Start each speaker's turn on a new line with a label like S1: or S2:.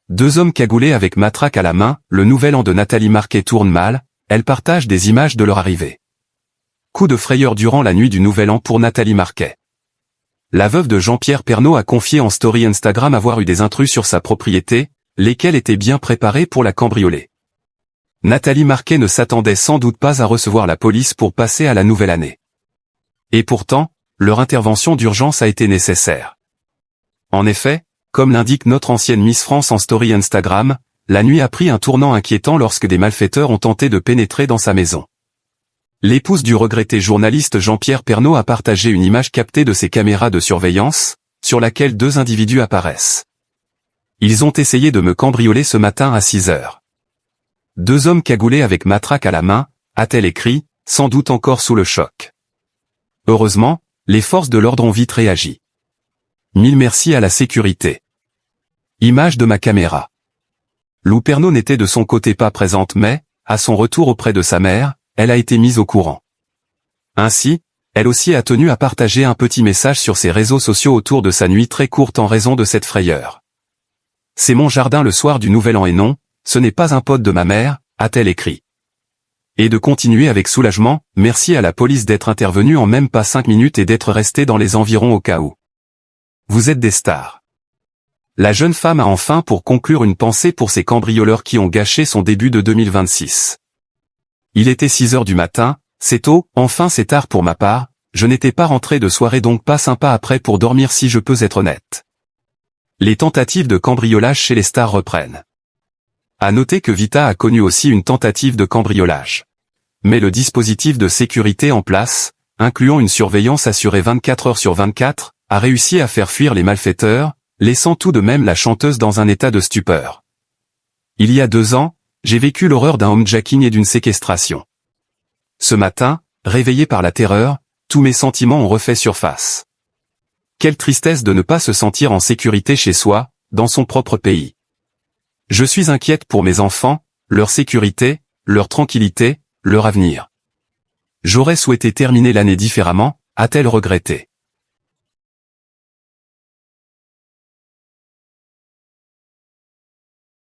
S1: Deux hommes cagoulés avec matraque à la main, le nouvel an de Nathalie Marquet tourne mal, elle partage des images de leur arrivée. Coup de frayeur durant la nuit du nouvel an pour Nathalie Marquet. La veuve de Jean-Pierre Pernaut a confié en story Instagram avoir eu des intrus sur sa propriété, lesquels étaient bien préparés pour la cambrioler. Nathalie Marquet ne s'attendait sans doute pas à recevoir la police pour passer à la nouvelle année. Et pourtant, leur intervention d'urgence a été nécessaire. En effet, comme l'indique notre ancienne Miss France en story Instagram, la nuit a pris un tournant inquiétant lorsque des malfaiteurs ont tenté de pénétrer dans sa maison. L'épouse du regretté journaliste Jean-Pierre Pernaut a partagé une image captée de ses caméras de surveillance, sur laquelle deux individus apparaissent. Ils ont essayé de me cambrioler ce matin à 6 heures. Deux hommes cagoulés avec matraque à la main, a-t-elle écrit, sans doute encore sous le choc. Heureusement, les forces de l'ordre ont vite réagi. Mille merci à la sécurité. Image de ma caméra. Lou Pernaut n'était de son côté pas présente mais, à son retour auprès de sa mère, elle a été mise au courant. Ainsi, elle aussi a tenu à partager un petit message sur ses réseaux sociaux autour de sa nuit très courte en raison de cette frayeur. C'est mon jardin le soir du Nouvel An et non, ce n'est pas un pote de ma mère, a-t-elle écrit. Et de continuer avec soulagement, merci à la police d'être intervenue en même pas 5 minutes et d'être restée dans les environs au cas où. Vous êtes des stars. La jeune femme a enfin pour conclure une pensée pour ces cambrioleurs qui ont gâché son début de 2026. Il était 6 heures du matin, c'est tôt, enfin c'est tard pour ma part, je n'étais pas rentré de soirée donc pas sympa après pour dormir si je peux être honnête. Les tentatives de cambriolage chez les stars reprennent. À noter que Vita a connu aussi une tentative de cambriolage. Mais le dispositif de sécurité en place, incluant une surveillance assurée 24 heures sur 24, a réussi à faire fuir les malfaiteurs, laissant tout de même la chanteuse dans un état de stupeur. Il y a 2 ans, j'ai vécu l'horreur d'un homejacking et d'une séquestration. Ce matin, réveillé par la terreur, tous mes sentiments ont refait surface. Quelle tristesse de ne pas se sentir en sécurité chez soi, dans son propre pays. Je suis inquiète pour mes enfants, leur sécurité, leur tranquillité, leur avenir. J'aurais souhaité terminer l'année différemment, a-t-elle regretté.